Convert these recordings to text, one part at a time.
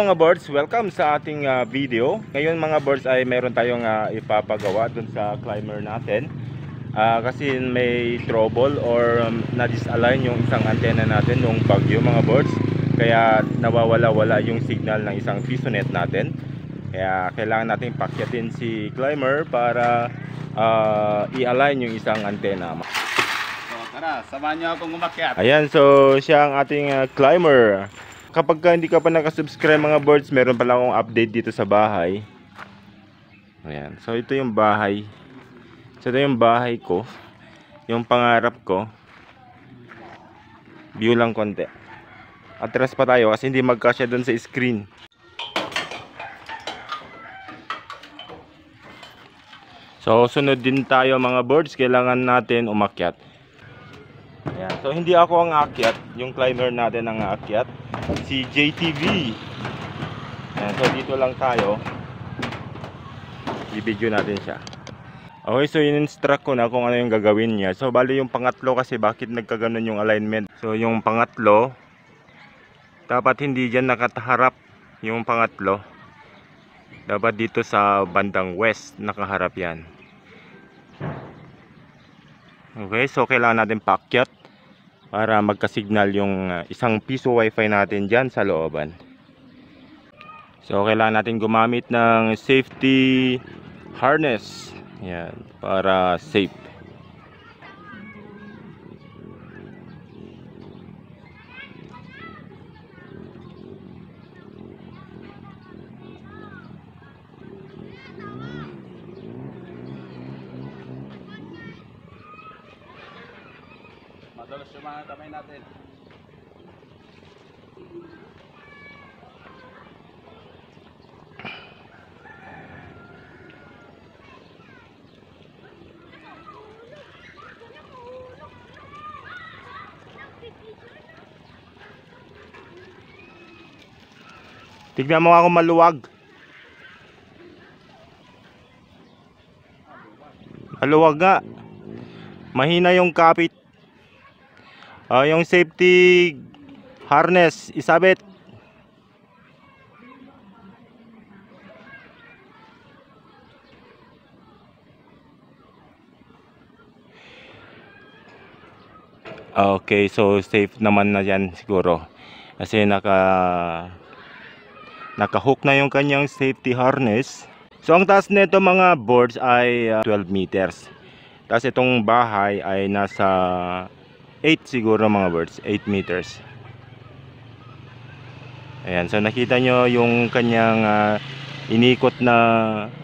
mga birds, welcome sa ating video. Ngayon mga birds ay meron tayong ipapagawa dun sa climber natin. Kasi may trouble or na-disalign yung isang antena natin nung bagyo mga birds. Kaya nawawala-wala yung signal ng isang pisonet natin. Kaya kailangan natin pakyatin si climber para i-align yung isang antena. So tara, samahan nyo akong umakyat. Ayan, so siya ang ating climber. Kapag hindi ka pa nakasubscribe mga birds, meron pala akong update dito sa bahay. Ayan, so ito yung bahay. So ito yung bahay ko. Yung pangarap ko. View lang konti. Atras pa tayo kasi hindi magkasya dun sa screen. So sunod din tayo mga birds, kailangan natin umakyat. Ayan. So hindi ako ang aakyat, yung climber natin ang aakyat, si JTV. Ayan. So dito lang tayo, i-video natin siya. Okay, so in-instruct ko na kung ano yung gagawin niya. So bali yung pangatlo kasi bakit nagkaganon yung alignment. So yung pangatlo, dapat hindi dyan nakaharap yung pangatlo. Dapat dito sa bandang west nakaharap yan. Okay, so kailangan natin paakyat para magka-signal yung isang piso wifi natin dyan sa looban. So kailangan natin gumamit ng safety harness. Yan, para safe. Madalas yung mga kamay natin. Tignan mo ako maluwag. Maluwag nga. Mahina yung kapit. Yung safety harness, isabit. Okay, so safe naman na yan siguro. Kasi naka-hook na yung kanyang safety harness. So ang taas nito mga boards ay 12 meters. Tapos itong bahay ay nasa 8 siguro mga birds, 8 meters. Ayan, so nakita nyo yung kanyang inikot na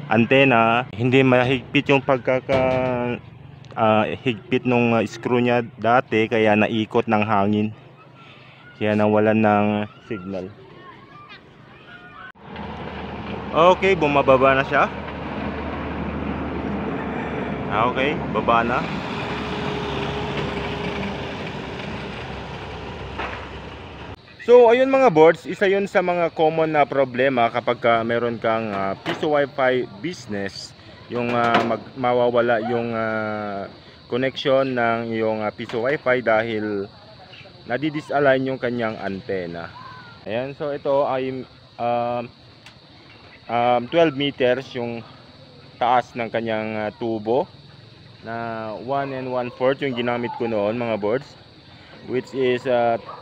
antena. Hindi mahigpit yung higpit nung screw niya dati, kaya naikot ng hangin. Kaya nawalan ng signal. Okay, bumababa na siya. Okay, baba na. So ayun mga boards, isa yun sa mga common na problema kapag meron kang piso wifi business, yung mawawala yung connection ng iyong piso wifi dahil nadi-disalign yung kanyang antena. Ayan, so ito ay 12 meters yung taas ng kanyang tubo na 1 1/4 yung ginamit ko noon mga boards, which is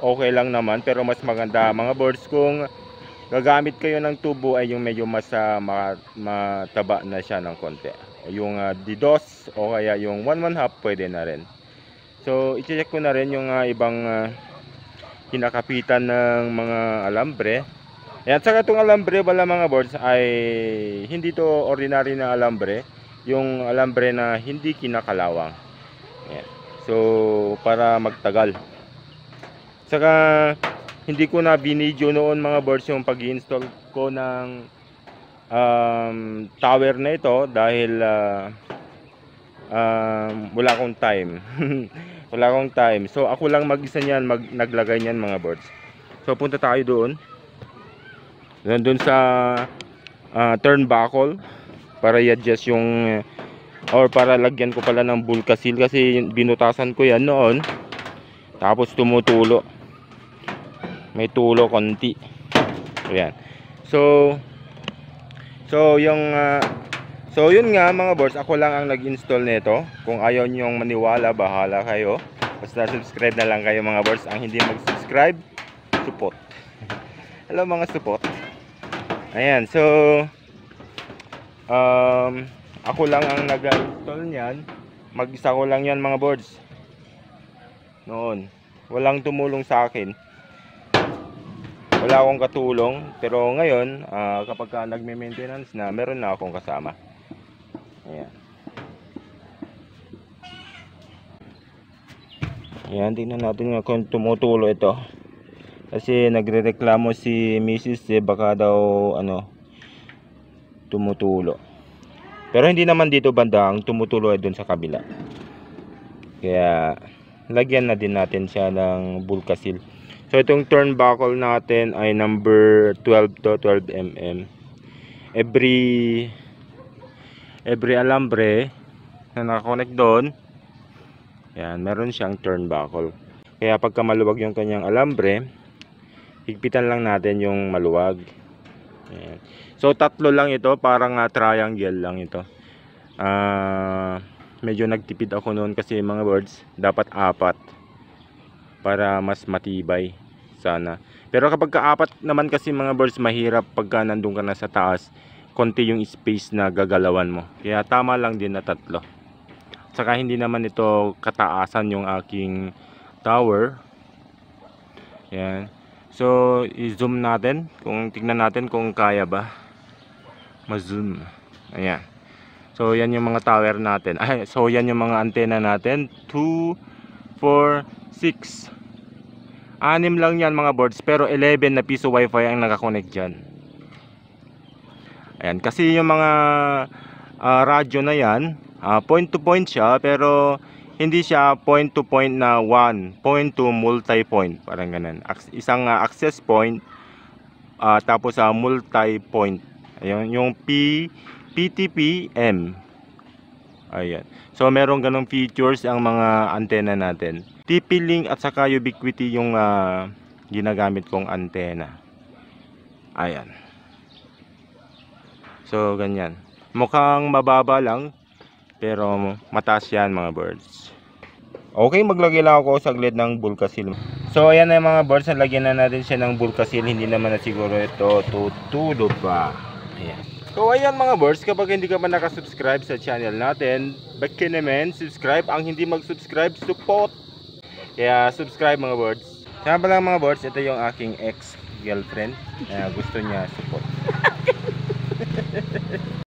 okay lang naman, pero mas maganda mga boards kung gagamit kayo ng tubo ay yung medyo mas mataba na siya ng konti, yung DDoS o kaya yung 1 1/2 pwede na rin. So i-check ko na rin yung ibang kinakapitan ng mga alambre. Ayan, saka itong alambre wala mga boards ay hindi to ordinary na alambre, yung alambre na hindi kinakalawang. Ayan. So para magtagal. Saka hindi ko na binidyo noon mga boards yung pag-install ko ng tower na ito dahil wala akong time. Wala akong time. So ako lang mag-isa niyan naglagay niyan mga boards. So punta tayo doon. Doon sa turnbuckle para i-adjust yung or para lagyan ko pala ng bulkasil kasi binutasan ko yan noon. Tapos tumutulo. May tulo konti. Ayan. So yun nga mga boards, ako lang ang nag-install nito. Kung ayaw niyong maniwala, bahala kayo. Basta subscribe na lang kayo mga boards. Ang hindi mag-subscribe, support. Hello mga support. Ayan, so ako lang ang nag-install niyan. Mag-isa ko lang yan mga boards. Noon, walang tumulong sa akin. Wala akong katulong. Pero ngayon, kapag ka nagme-maintenance na, meron na akong kasama. Ayan. Ayan, tingnan natin kung tumutulo ito. Kasi nagrereklamo si Mrs. Baka daw tumutulo. Pero hindi naman dito banda, ang tumutulo ay dun sa kabila. Kaya lagyan na din natin siya ng Bulkasil. So itong turnbuckle natin ay number 12 to 12 mm. Every alambre na nakakonect doon, yan, meron siyang turnbuckle. Kaya pagka maluwag yung kanyang alambre, higpitan lang natin yung maluwag. Yan. So tatlo lang ito, parang triangle lang ito. Medyo nagtipid ako noon kasi mga boards, dapat 4 para mas matibay sana. Pero kapag ka 4 naman kasi mga boards, mahirap pagka nandun ka na sa taas, konti yung space na gagalawan mo. Kaya tama lang din na 3. Saka hindi naman ito kataasan yung aking tower. Yan. So i-zoom natin, tignan natin kung kaya ba ma-zoom. Ayan. So yan yung mga tower natin. So yan yung mga antena natin. 2, 4, 6. 6 lang yan mga boards, pero 11 na piso wifi ang nakakonect dyan. Ayan, kasi yung mga radyo na yan, point to point siya, pero hindi siya point to point na point to multi point, parang ganun. Isang access point, tapos multi point. Ayun, yung PTP-M. Ayan. So meron ganong features ang mga antena natin. TP-Link at saka Ubiquiti yung ginagamit kong antena. Ayan. So ganyan. Mukhang mababa lang, pero mataas yan mga birds. Okay, maglagay lang ako saglit ng Bulkasil. So ayan na mga birds, lagyan na natin siya ng Bulkasil. Hindi naman na siguro ito tutulo pa. Ayan. So ayan mga birds, kapag hindi ka pa nakasubscribe sa channel natin, back naman, subscribe. Ang hindi mag-subscribe, support. Kaya subscribe mga birds. Kaya pala mga birds, ito yung aking ex-girlfriend. Gusto niya support.